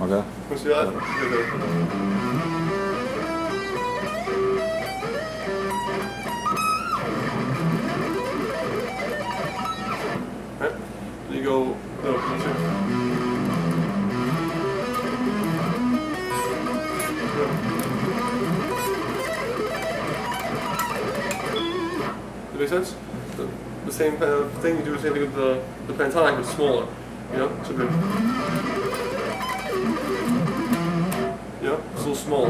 Okay. Want to see that? Okay. Then you go. No, does that make sense? The same kind of thing, you do the same thing with the pentatonic, but smaller. You know? So good. You know? It's a little small.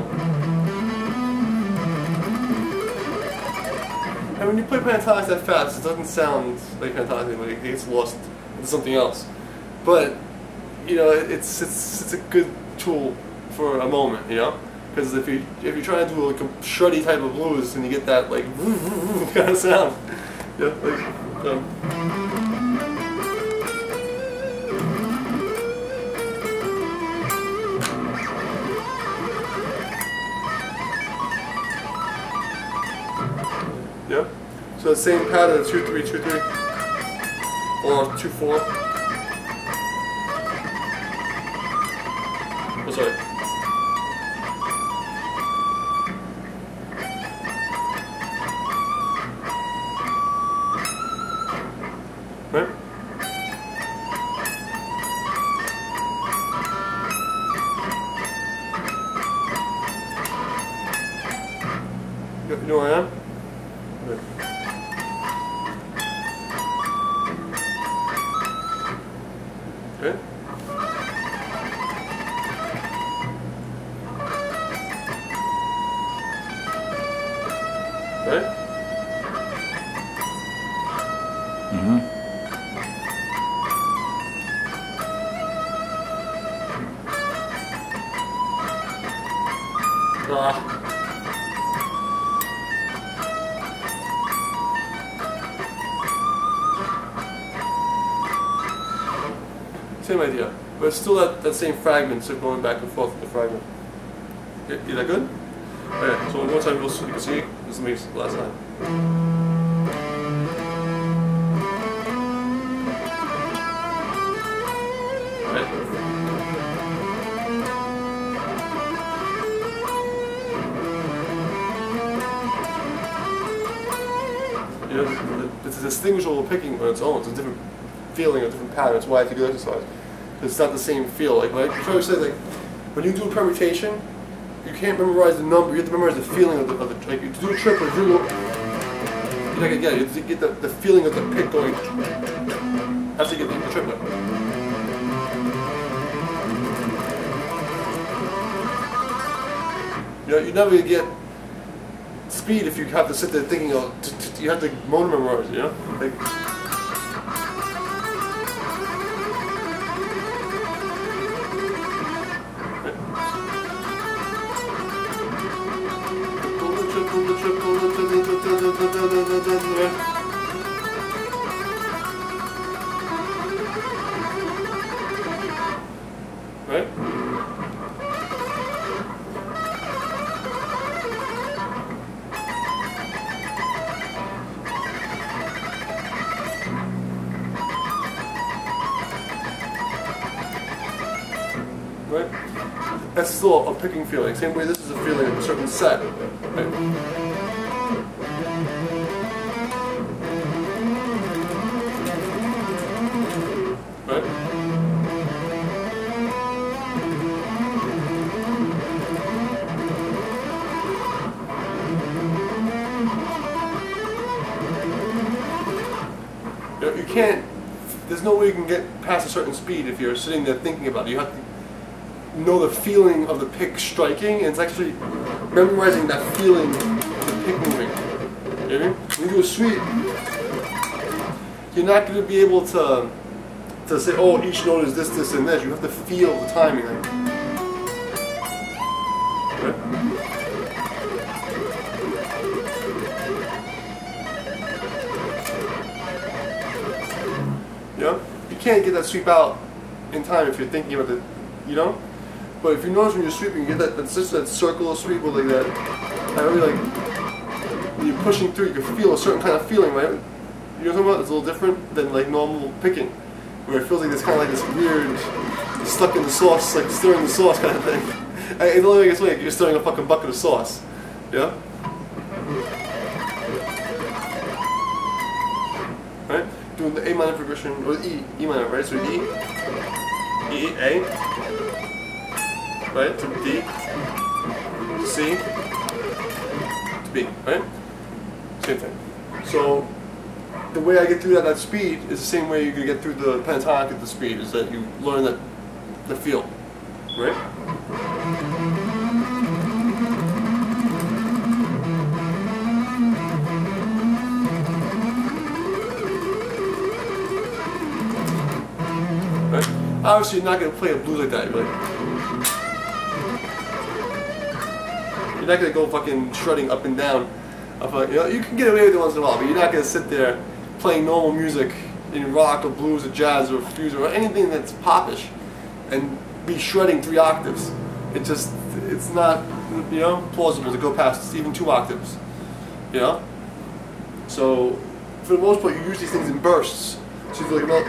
And when you play pentatonics that fast, it doesn't sound like pentatonic anymore. It gets lost into something else. But, you know, it's a good tool for a moment, you know? Because if you're trying to do like a shreddy type of blues and you get that like kind of sound, yeah, like yeah. So the same pattern, 2-3, 2-3, or 2-4. Oh, sorry. Right? You know where I am? Right. Okay. Right? Mm-hmm. Same idea, but it's still that same fragment, so going back and forth with the fragment. Okay, is that good? Okay, so one more time you can see, this makes the last time. Right? You know, it's a distinguishable picking on its own. It's a different feeling, a different pattern. That's why it's a good exercise. It's not the same feel. Like I try to say, like when you do a permutation, you can't memorize the number. You have to memorize the feeling of the like you do a triple. You do like again, you have to get the feeling of the pick going after you get the triplet. You know, you never get speed if you have to sit there thinking of. You have to motor memorize. You know, like. Right? Right? That's still a picking feeling. Same way this is a feeling of a certain set. Right? Right? You know, you can't, there's no way you can get past a certain speed if you're sitting there thinking about it. You have to know the feeling of the pick striking, and it's actually memorizing that feeling of the pick moving. You know? When you do a sweep, you're not going to be able to say, oh, each note is this, this, and this. You have to feel the timing. Right? Yeah? You can't get that sweep out in time if you're thinking about it, you know? But if you notice when you're sweeping, you get that circular sweep with like that. I really like when you're pushing through, you can feel a certain kind of feeling, right? You know what I'm talking about? It's a little different than like normal picking, where it feels like it's kind of like this weird stuck in the sauce, like stirring the sauce kind of thing. It's the only way I can explain it, you're stirring a fucking bucket of sauce. Yeah? Right? Doing the A minor progression, or E minor, right? So E, A, right? To D, to C, to B, right? Same thing. So the way I get through that speed is the same way you're going to get through the pentatonic at the speed, is that you learn the feel, right? Right? Obviously you're not going to play a blues like that, you're not going to go fucking shredding up and down. You know, you can get away with it once in a while, but you're not going to sit there playing normal music in rock or blues or jazz or fusion or anything that's popish and be shredding 3 octaves. It's not, you know, plausible to go past even 2 octaves, you know? So for the most part you use these things in bursts. So you're like, well,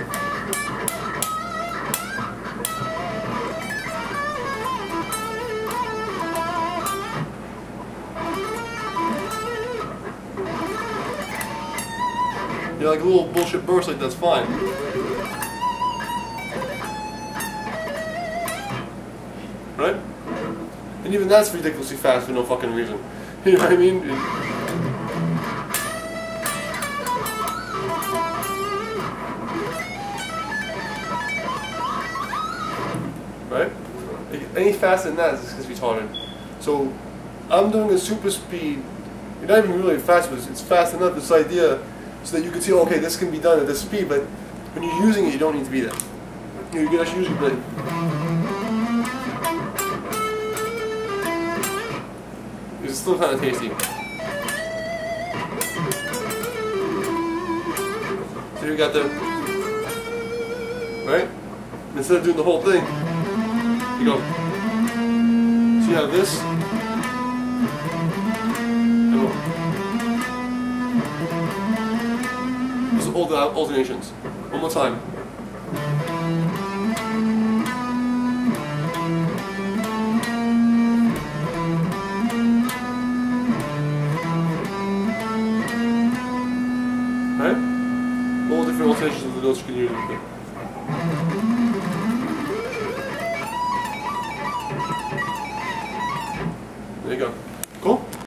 you know, like a little bullshit burst like that's fine. Right? And even that's ridiculously fast for no fucking reason. You know what I mean? Right? Any faster than that is just retarded. So I'm doing a super speed. You're not even really fast, but it's fast enough, this idea, so that you can see, okay, this can be done at this speed, but when you're using it, you don't need to be there. You can actually use it, but it's still kind of tasty. So you got the, right? Instead of doing the whole thing, you go, so you have this, and all the alternations. One more time. Right? All different alternations of the notes you can use. There you go.